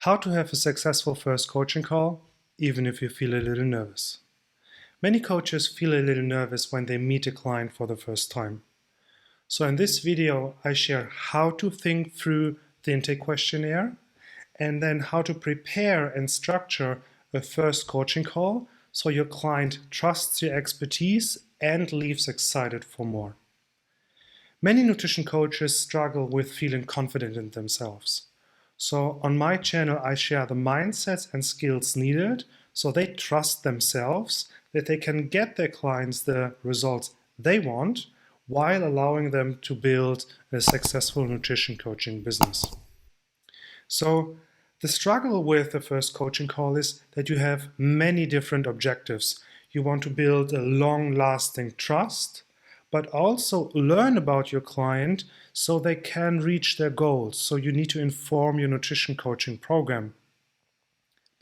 How to have a successful first coaching call, even if you feel a little nervous. Many coaches feel a little nervous when they meet a client for the first time. So in this video, I share how to think through the intake questionnaire and then how to prepare and structure a first coaching call so your client trusts your expertise and leaves excited for more. Many nutrition coaches struggle with feeling confident in themselves. So on my channel, I share the mindsets and skills needed so they trust themselves that they can get their clients the results they want while allowing them to build a successful nutrition coaching business. So the struggle with the first coaching call is that you have many different objectives. You want to build a long-lasting trust, but also learn about your client so they can reach their goals. So you need to inform your nutrition coaching program.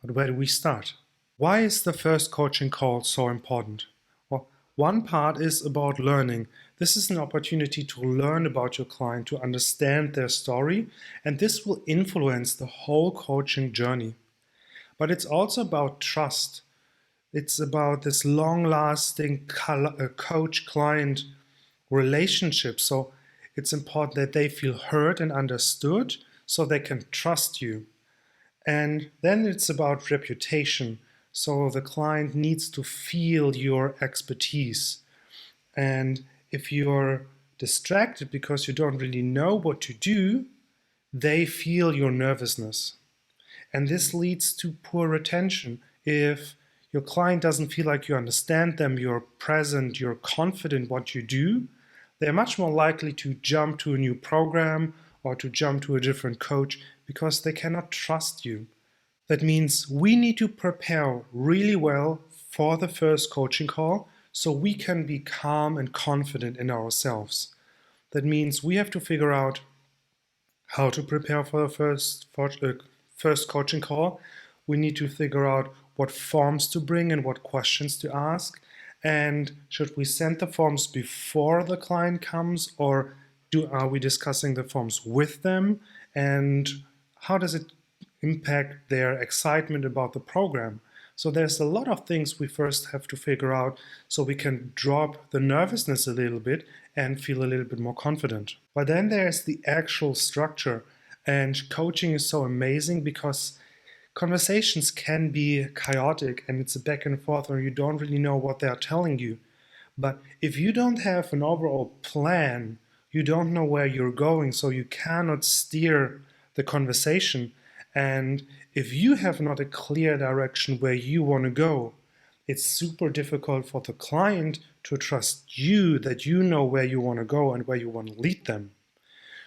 But where do we start? Why is the first coaching call so important? Well, one part is about learning. This is an opportunity to learn about your client, to understand their story, and this will influence the whole coaching journey. But it's also about trust. It's about this long-lasting coach-client relationship. So it's important that they feel heard and understood so they can trust you. And then it's about reputation. So the client needs to feel your expertise. And if you're distracted because you don't really know what to do, they feel your nervousness. And this leads to poor retention. If your client doesn't feel like you understand them, you're present, you're confident what you do, they're much more likely to jump to a new program or to jump to a different coach because they cannot trust you. That means we need to prepare really well for the first coaching call so we can be calm and confident in ourselves. That means we have to figure out how to prepare for the first coaching call. We need to figure out what forms to bring and what questions to ask. And should we send the forms before the client comes, or are we discussing the forms with them? And how does it impact their excitement about the program? So there's a lot of things we first have to figure out so we can drop the nervousness a little bit and feel a little bit more confident. But then there's the actual structure, and coaching is so amazing because conversations can be chaotic and it's a back and forth or you don't really know what they're telling you. But if you don't have an overall plan, you don't know where you're going, so you cannot steer the conversation. And if you have not a clear direction where you want to go, it's super difficult for the client to trust you that you know where you want to go and where you want to lead them.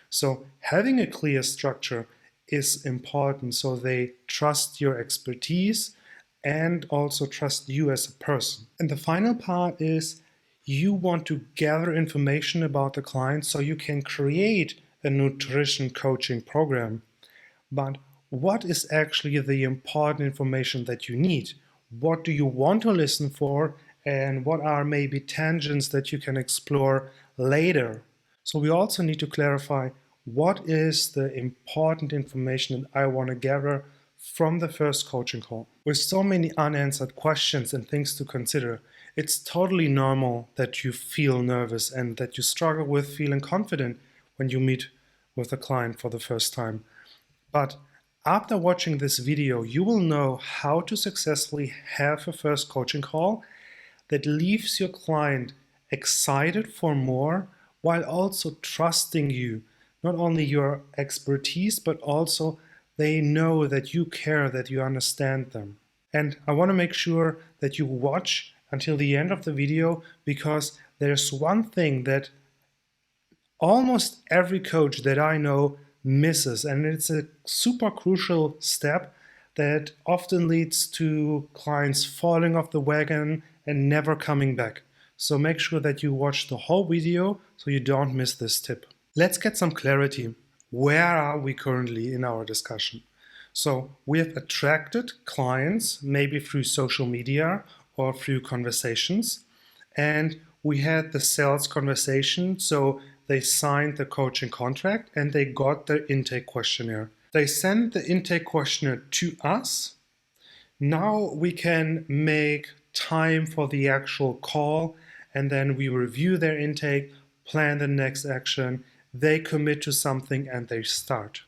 So having a clear structure is important so they trust your expertise and also trust you as a person. And the final part is you want to gather information about the client so you can create a nutrition coaching program. But what is actually the important information that you need? What do you want to listen for? And what are maybe tangents that you can explore later? So we also need to clarify what is the important information that I want to gather from the first coaching call. With so many unanswered questions and things to consider, it's totally normal that you feel nervous and that you struggle with feeling confident when you meet with a client for the first time. But after watching this video, you will know how to successfully have a first coaching call that leaves your client excited for more while also trusting you. Not only your expertise, but also they know that you care, that you understand them. And I want to make sure that you watch until the end of the video because there's one thing that almost every coach that I know misses, and it's a super crucial step that often leads to clients falling off the wagon and never coming back. So make sure that you watch the whole video so you don't miss this tip. Let's get some clarity. Where are we currently in our discussion? So we have attracted clients, maybe through social media or through conversations, and we had the sales conversation. So they signed the coaching contract and they got their intake questionnaire. They send the intake questionnaire to us. Now we can make time for the actual call, and then we review their intake, plan the next action, they commit to something, and they start.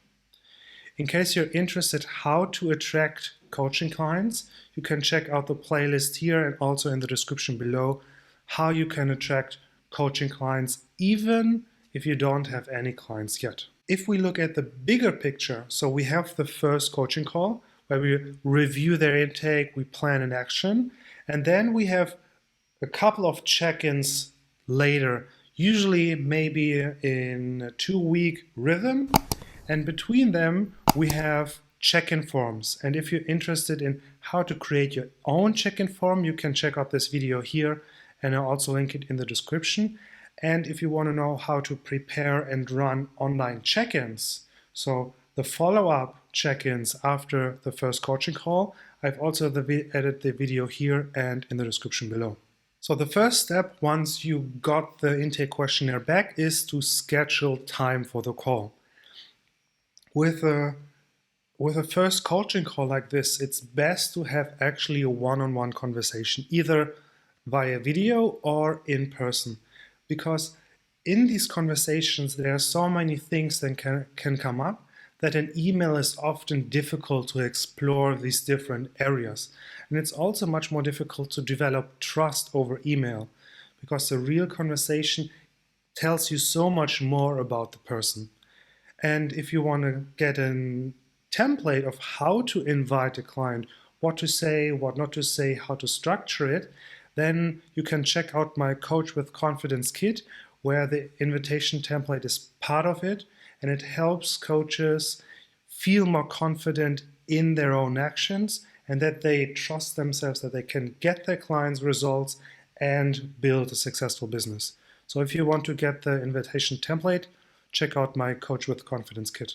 In case you're interested how to attract coaching clients, you can check out the playlist here and also in the description below how you can attract coaching clients even if you don't have any clients yet. If we look at the bigger picture, so we have the first coaching call where we review their intake, we plan an action, and then we have a couple of check-ins later, usually maybe in a 2-week rhythm, and between them we have check-in forms. And if you're interested in how to create your own check-in form, you can check out this video here, and I'll also link it in the description. And if you want to know how to prepare and run online check-ins, so the follow-up check-ins after the first coaching call, I've also added the video here and in the description below. So the first step, once you got the intake questionnaire back, is to schedule time for the call. With a first coaching call like this, it's best to have actually a one-on-one conversation, either via video or in person. Because in these conversations, there are so many things that can come up that an email is often difficult to explore these different areas. And it's also much more difficult to develop trust over email, because the real conversation tells you so much more about the person. And if you want to get a template of how to invite a client, what to say, what not to say, how to structure it, then you can check out my Coach with Confidence kit, where the invitation template is part of it, and it helps coaches feel more confident in their own actions and that they trust themselves, that they can get their clients results and build a successful business. So if you want to get the invitation template, check out my Coach with Confidence kit.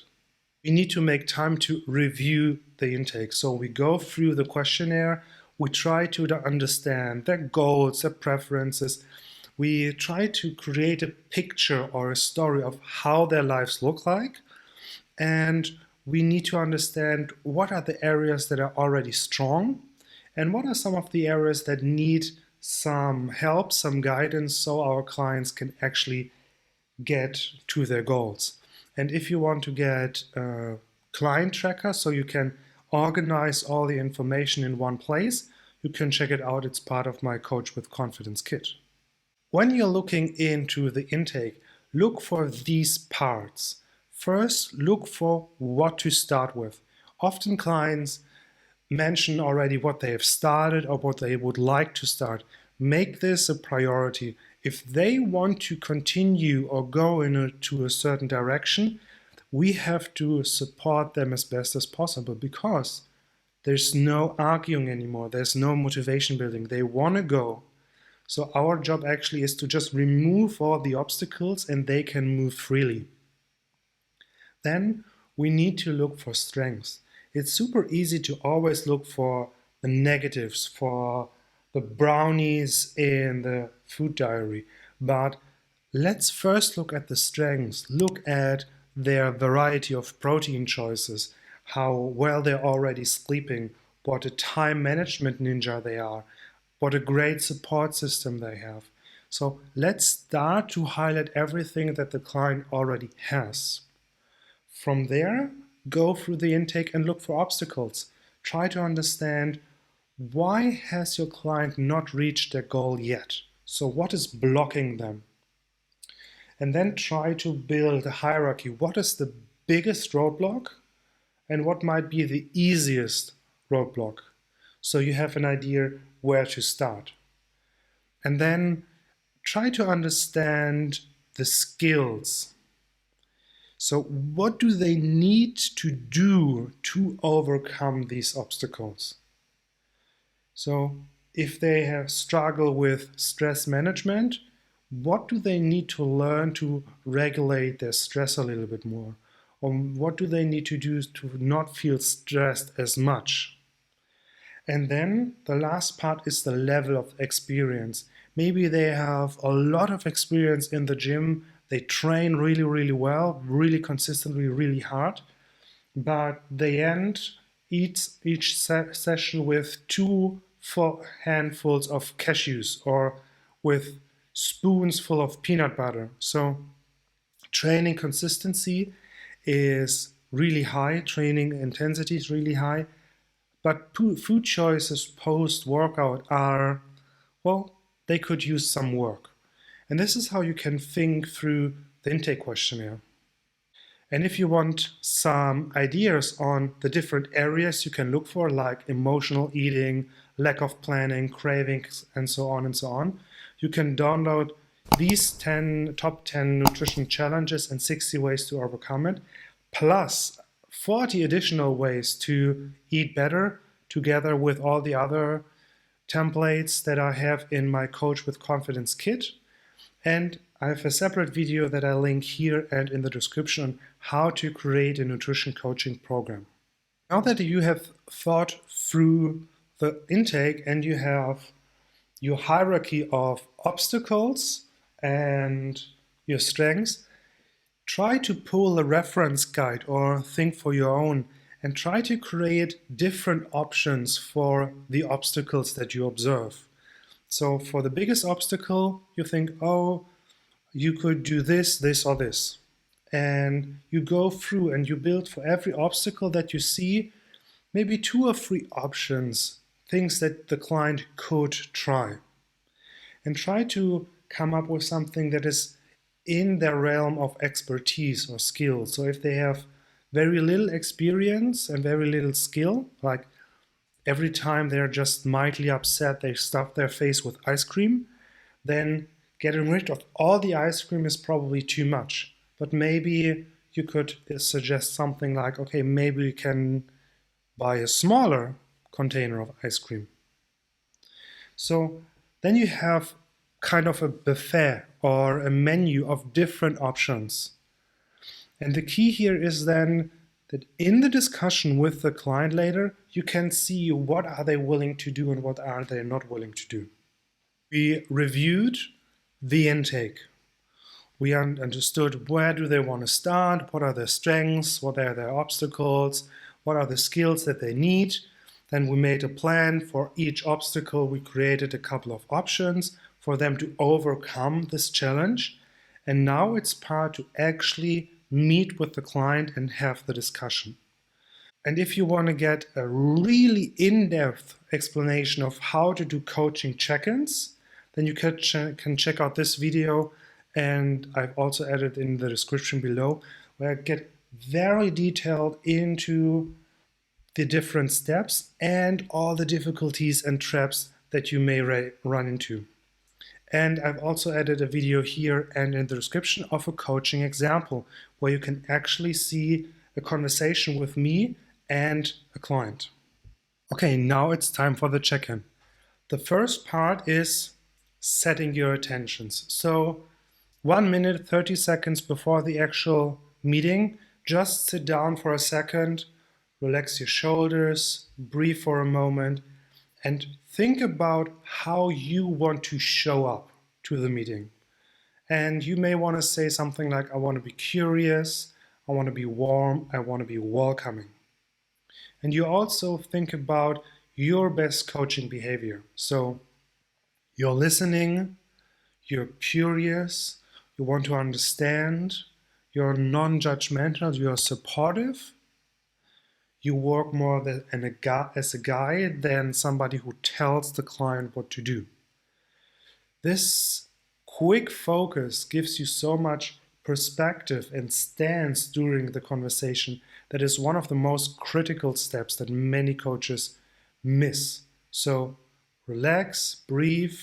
We need to make time to review the intake. So we go through the questionnaire, we try to understand their goals, their preferences. We try to create a picture or a story of how their lives look like. And we need to understand what are the areas that are already strong and what are some of the areas that need some help, some guidance, so our clients can actually get to their goals. And if you want to get a client tracker so you can organize all the information in one place, you can check it out. It's part of my Coach with Confidence kit. When you're looking into the intake, look for these parts. First, look for what to start with. Often clients mention already what they have started or what they would like to start. Make this a priority. If they want to continue or go into a certain direction, we have to support them as best as possible, because there's no arguing anymore. There's no motivation building. They want to go. So our job actually is to just remove all the obstacles and they can move freely. Then we need to look for strengths. It's super easy to always look for the negatives, for the brownies in the food diary. But let's first look at the strengths. Look at their variety of protein choices, how well they're already sleeping, what a time management ninja they are, what a great support system they have. So let's start to highlight everything that the client already has. From there, go through the intake and look for obstacles. Try to understand, why has your client not reached their goal yet? So what is blocking them? And then try to build a hierarchy. What is the biggest roadblock and what might be the easiest roadblock? So you have an idea where to start. And then try to understand the skills. So what do they need to do to overcome these obstacles? So if they have struggled with stress management, what do they need to learn to regulate their stress a little bit more? Or what do they need to do to not feel stressed as much? And then the last part is the level of experience. Maybe they have a lot of experience in the gym. They train really, really well, really consistently, really hard. but they end each session with two handfuls of cashews or with spoons full of peanut butter. So training consistency is really high, training intensity is really high, but food choices post-workout are, well, they could use some work. And this is how you can think through the intake questionnaire. And if you want some ideas on the different areas you can look for, like emotional eating, lack of planning, cravings, and so on, you can download these top 10 nutrition challenges and 60 ways to overcome it, plus 40 additional ways to eat better, together with all the other templates that I have in my Coach with Confidence kit. And I have a separate video that I link here and in the description on how to create a nutrition coaching program. Now that you have thought through the intake and you have your hierarchy of obstacles and your strengths, try to pull a reference guide or think for your own and try to create different options for the obstacles that you observe. So for the biggest obstacle, you think, oh, you could do this, this, or this. And you go through and you build for every obstacle that you see, maybe 2 or 3 options, things that the client could try. And try to come up with something that is in their realm of expertise or skill. So if they have very little experience and very little skill, like every time they're just mildly upset, they stuff their face with ice cream, then getting rid of all the ice cream is probably too much. But maybe you could suggest something like, okay, maybe we can buy a smaller container of ice cream. So then you have kind of a buffet or a menu of different options. And the key here is then that in the discussion with the client later, you can see what are they willing to do and what are they not willing to do. We reviewed the intake. We understood where do they want to start, what are their strengths, what are their obstacles, what are the skills that they need. Then we made a plan for each obstacle. We created a couple of options for them to overcome this challenge. And now it's part to actually meet with the client and have the discussion. And if you want to get a really in-depth explanation of how to do coaching check-ins, then you can check out this video, and I've also added in the description below, where I get very detailed into the different steps and all the difficulties and traps that you may run into. And I've also added a video here and in the description of a coaching example where you can actually see a conversation with me and a client. Okay, now it's time for the check-in. The first part is setting your attentions. So 1 minute, 30 seconds before the actual meeting, just sit down for a second, relax your shoulders, breathe for a moment, and think about how you want to show up to the meeting. And you may want to say something like, I want to be curious, I want to be warm, I want to be welcoming. And you also think about your best coaching behavior. So you're listening, you're curious, you want to understand, you're non-judgmental, you're supportive. You work more as a guide than somebody who tells the client what to do. This quick focus gives you so much perspective and stance during the conversation that is one of the most critical steps that many coaches miss. So relax, breathe,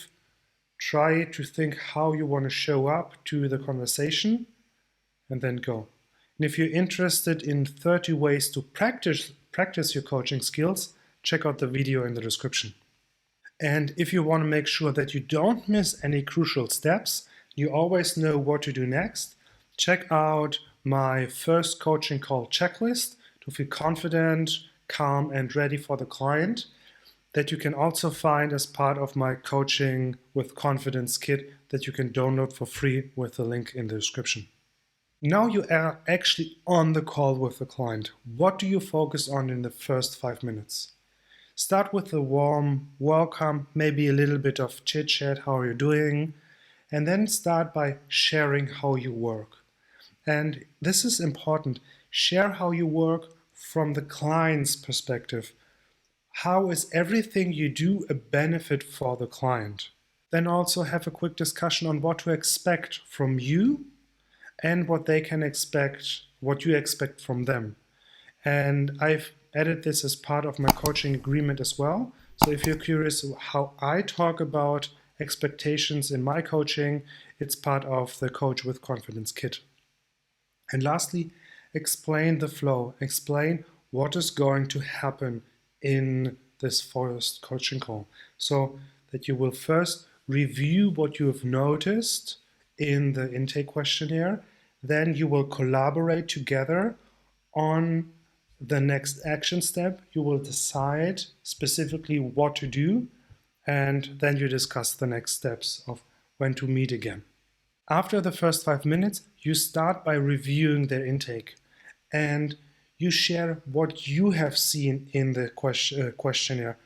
try to think how you want to show up to the conversation, and then go. And if you're interested in 30 ways to practice your coaching skills, check out the video in the description. And if you want to make sure that you don't miss any crucial steps, you always know what to do next, check out my first coaching call checklist to feel confident, calm, and ready for the client, that you can also find as part of my Coaching with Confidence kit that you can download for free with the link in the description. Now you are actually on the call with the client. What do you focus on in the first 5 minutes? Start with a warm welcome, maybe a little bit of chit chat, how are you doing? And then start by sharing how you work. And this is important. Share how you work from the client's perspective. How is everything you do a benefit for the client? Then also have a quick discussion on what to expect from you and what they can expect, what you expect from them. And I've added this as part of my coaching agreement as well. So if you're curious how I talk about expectations in my coaching, it's part of the Coach with Confidence kit. And lastly, explain the flow. Explain what is going to happen in this first coaching call. So that you will first review what you have noticed in the intake questionnaire. Then you will collaborate together on the next action step. You will decide specifically what to do, and then you discuss the next steps of when to meet again. After the first 5 minutes, you start by reviewing their intake and you share what you have seen in the questionnaire.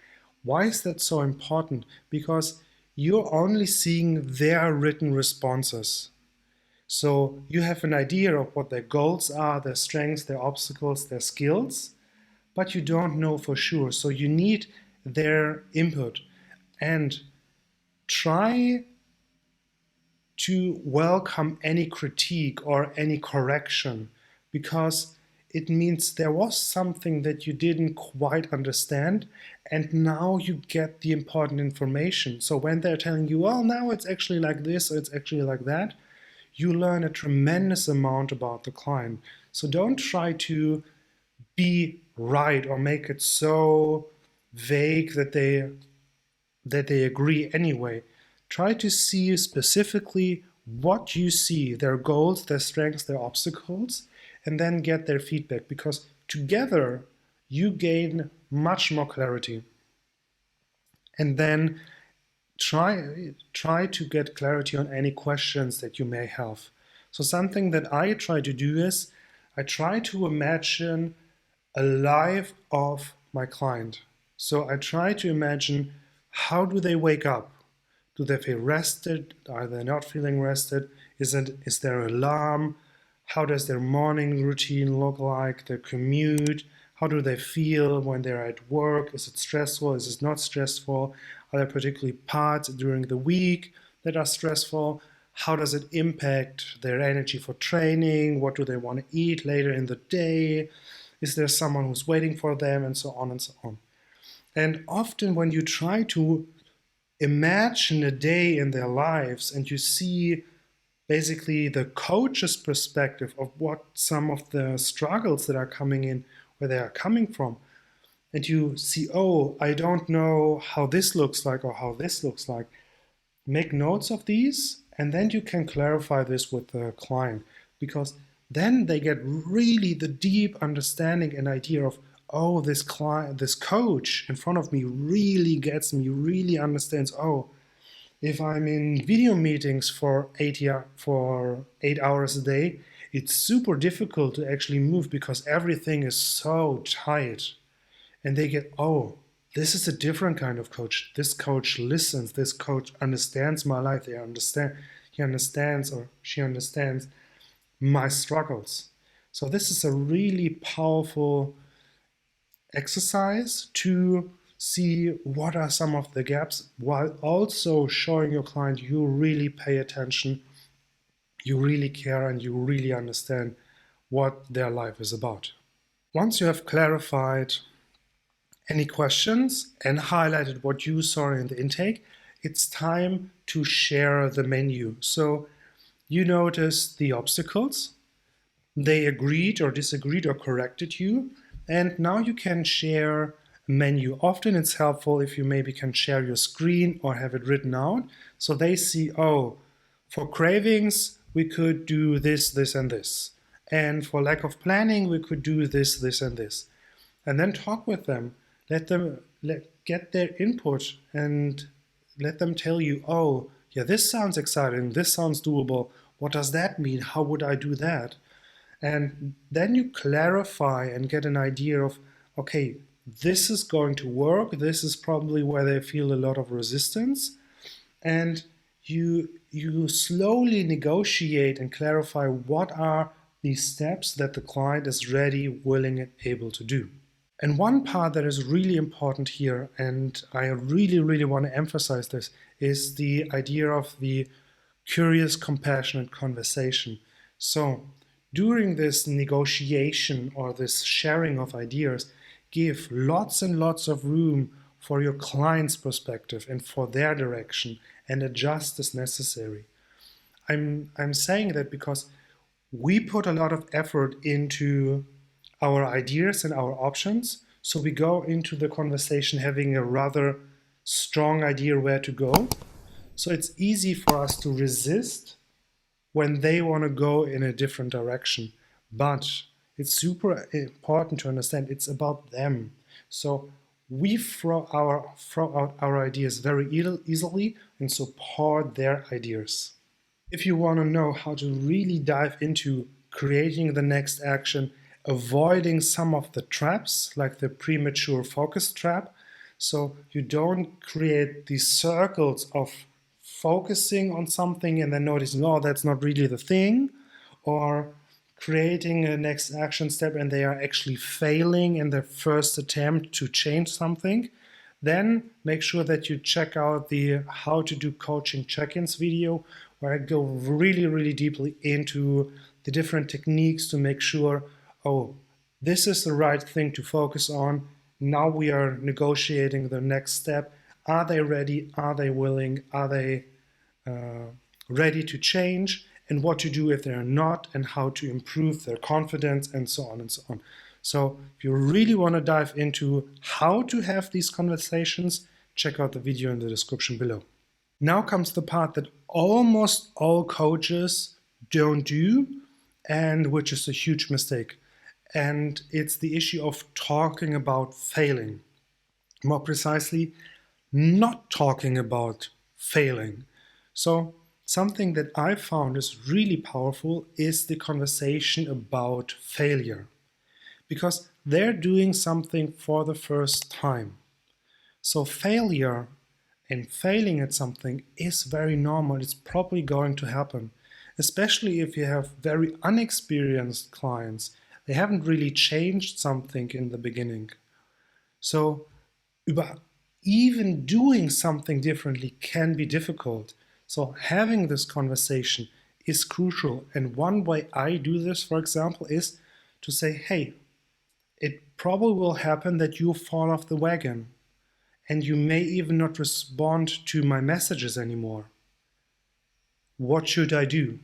Why is that so important? Because you're only seeing their written responses. So you have an idea of what their goals are, their strengths, their obstacles, their skills, but you don't know for sure. So you need their input and try to welcome any critique or any correction, because it means there was something that you didn't quite understand and now you get the important information. So when they're telling you, well, now it's actually like this or it's actually like that, you learn a tremendous amount about the client. So don't try to be right or make it so vague that they agree anyway. Try to see specifically what you see, their goals, their strengths, their obstacles, and then get their feedback, because together you gain much more clarity. And then try to get clarity on any questions that you may have. So something that I try to do is I try to imagine a life of my client. So I try to imagine, how do they wake up? Do they feel rested? Are they not feeling rested? Is there an alarm? How does their morning routine look like? Their commute? How do they feel when they're at work? Is it stressful? Is it not stressful? Are there particularly parts during the week that are stressful? How does it impact their energy for training? What do they want to eat later in the day? Is there someone who's waiting for them? And so on and so on. And often when you try to imagine a day in their lives and you see basically the coach's perspective of what some of the struggles that are coming in, where they are coming from, and you see, oh, I don't know how this looks like or how this looks like, make notes of these, and then you can clarify this with the client, because then they get really the deep understanding and idea of, oh, this coach in front of me really gets me, really understands, oh, if I'm in video meetings for 8 hours a day, it's super difficult to actually move because everything is so tight. And they get, oh, this is a different kind of coach. This coach listens. This coach understands my life. He understands or she understands my struggles. So this is a really powerful exercise to see what are some of the gaps, while also showing your client you really pay attention, you really care, and you really understand what their life is about. Once you have clarified any questions and highlighted what you saw in the intake, it's time to share the menu. So you notice the obstacles, they agreed or disagreed or corrected you, and now you can share a menu. Often it's helpful if you maybe can share your screen or have it written out, so they see, oh, for cravings, we could do this, this, and this. And for lack of planning, we could do this, this, and this. And then talk with them. Get their input and let them tell you, oh, yeah, this sounds exciting, this sounds doable. what does that mean? How would I do that? And then you clarify and get an idea of, okay, this is going to work. This is probably where they feel a lot of resistance. And you slowly negotiate and clarify what are these steps that the client is ready, willing, and able to do. And one part that is really important here, and I really, really want to emphasize this, is the idea of the curious, compassionate conversation. So during this negotiation or this sharing of ideas, give lots and lots of room for your client's perspective and for their direction, and adjust as necessary. I'm saying that because we put a lot of effort into our ideas and our options, so we go into the conversation having a rather strong idea where to go. So it's easy for us to resist when they want to go in a different direction. But it's super important to understand it's about them. So we throw out our ideas very easily and support their ideas. If you want to know how to really dive into creating the next action, avoiding some of the traps, like the premature focus trap, so you don't create these circles of focusing on something and then noticing, oh, that's not really the thing, or creating a next action step and they are actually failing in their first attempt to change something, then make sure that you check out the How to Do Coaching Check-ins video, where I go really, really deeply into the different techniques to make sure, oh, this is the right thing to focus on. Now we are negotiating the next step. Are they ready? Are they willing? Are they ready to change? And what to do if they're not, and how to improve their confidence, and so on and so on. So if you really want to dive into how to have these conversations, check out the video in the description below. Now comes the part that almost all coaches don't do, and which is a huge mistake. And it's the issue of talking about failing. More precisely, not talking about failing. So something that I found is really powerful is the conversation about failure, because they're doing something for the first time. So failure and failing at something is very normal. It's probably going to happen, especially if you have very unexperienced clients. They haven't really changed something in the beginning. So even doing something differently can be difficult. So having this conversation is crucial. And one way I do this, for example, is to say, hey, it probably will happen that you fall off the wagon and you may even not respond to my messages anymore. What should I do?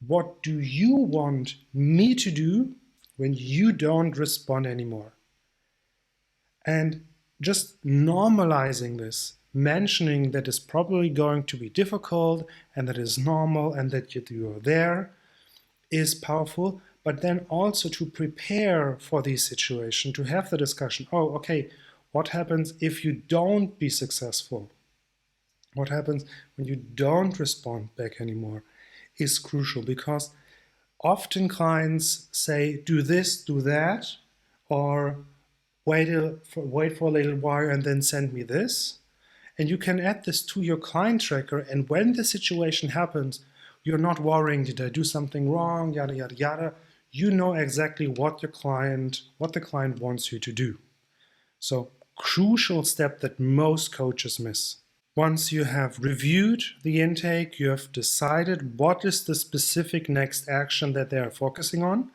What do you want me to do when you don't respond anymore? And just normalizing this, mentioning that it's probably going to be difficult and that it's normal and that you are there, is powerful. But then also to prepare for this situation, to have the discussion, oh, okay, what happens if you don't be successful? What happens when you don't respond back anymore is crucial, because often clients say, do this, do that, or wait for a little while and then send me this. And you can add this to your client tracker, and when the situation happens, you're not worrying, did I do something wrong, yada, yada, yada. You know exactly what the client wants you to do. So, crucial step that most coaches miss. Once you have reviewed the intake, you have decided what is the specific next action that they are focusing on.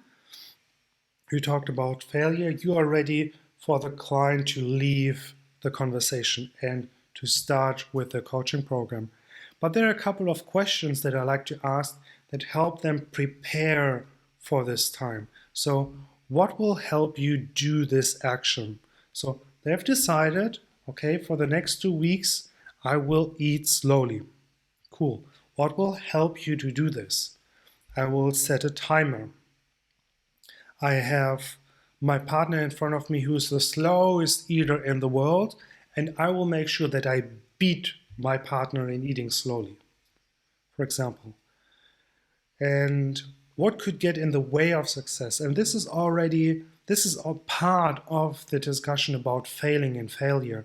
You talked about failure. You are ready for the client to leave the conversation and to start with the coaching program. But there are a couple of questions that I like to ask that help them prepare for this time. So what will help you do this action? So they have decided, okay, for the next 2 weeks, I will eat slowly. Cool. What will help you to do this? I will set a timer. I have my partner in front of me who's the slowest eater in the world, and I will make sure that I beat my partner in eating slowly, for example. and what could get in the way of success. And this is a part of the discussion about failing and failure.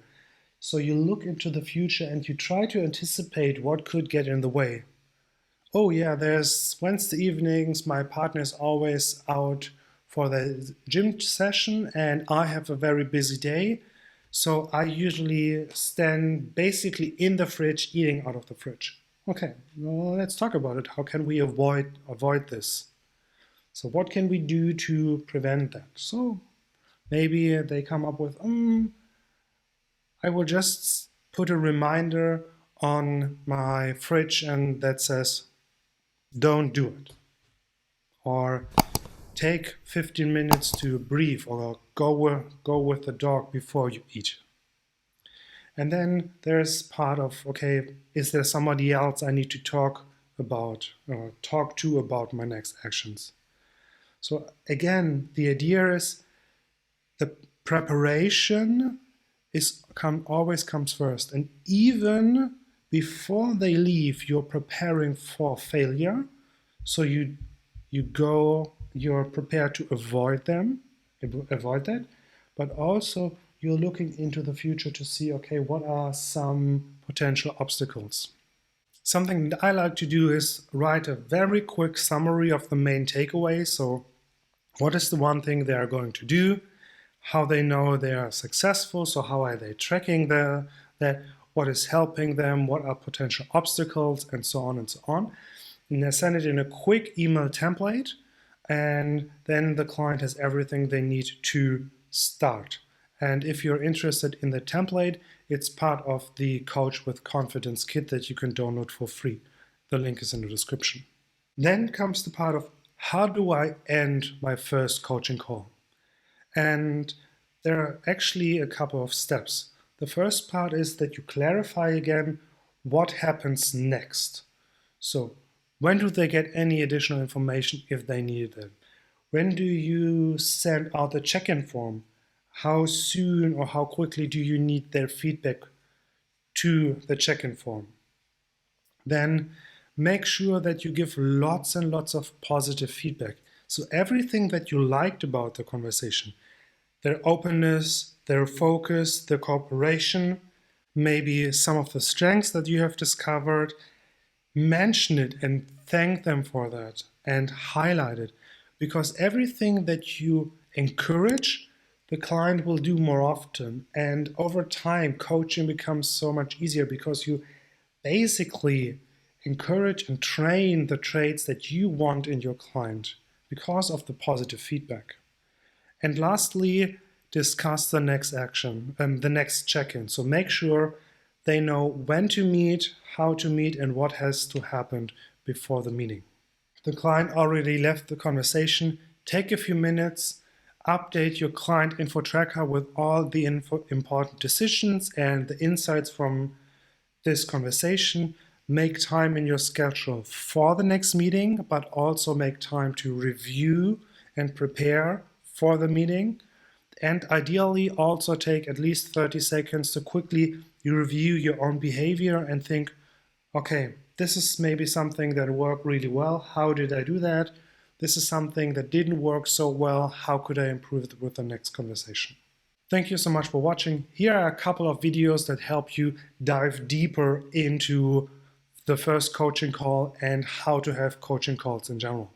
So you look into the future and you try to anticipate what could get in the way. Oh yeah, there's Wednesday evenings, my partner is always out for the gym session and I have a very busy day. So I usually stand basically in the fridge eating out of the fridge. Okay, well, let's talk about it. How can we avoid this? So what can we do to prevent that? So maybe they come up with, I will just put a reminder on my fridge and that says, don't do it. Or take 15 minutes to breathe, or go with the dog before you eat. And then there's part of, okay, is there somebody else I need to talk to about my next actions? So again, the idea is the preparation always comes first. And even before they leave, you're preparing for failure. So you're prepared to avoid that, but also you're looking into the future to see, okay, what are some potential obstacles? Something that I like to do is write a very quick summary of the main takeaways. So what is the one thing they are going to do? How they know they are successful? So how are they tracking that? What is helping them? What are potential obstacles? And so on and so on. And I send it in a quick email template. And then the client has everything they need to start. And if you're interested in the template, it's part of the Coach with Confidence kit that you can download for free. The link is in the description. Then comes the part of, how do I end my first coaching call? And there are actually a couple of steps. The first part is that you clarify again what happens next. So when do they get any additional information if they need it? When do you send out the check-in form? How soon or how quickly do you need their feedback to the check-in form? Then make sure that you give lots and lots of positive feedback. So everything that you liked about the conversation, their openness, their focus, their cooperation, maybe some of the strengths that you have discovered, mention it and thank them for that and highlight it, because everything that you encourage, the client will do more often. And over time, coaching becomes so much easier because you basically encourage and train the traits that you want in your client because of the positive feedback. And lastly, discuss the next action, the next check-in. So make sure they know when to meet, how to meet, and what has to happen before the meeting. The client already left the conversation. Take a few minutes, update your client info tracker with all the important decisions and the insights from this conversation. Make time in your schedule for the next meeting, but also make time to review and prepare for the meeting. And ideally also take at least 30 seconds to quickly review your own behavior and think, okay, this is maybe something that worked really well. How did I do that? This is something that didn't work so well. How could I improve it with the next conversation? Thank you so much for watching. Here are a couple of videos that help you dive deeper into the first coaching call and how to have coaching calls in general.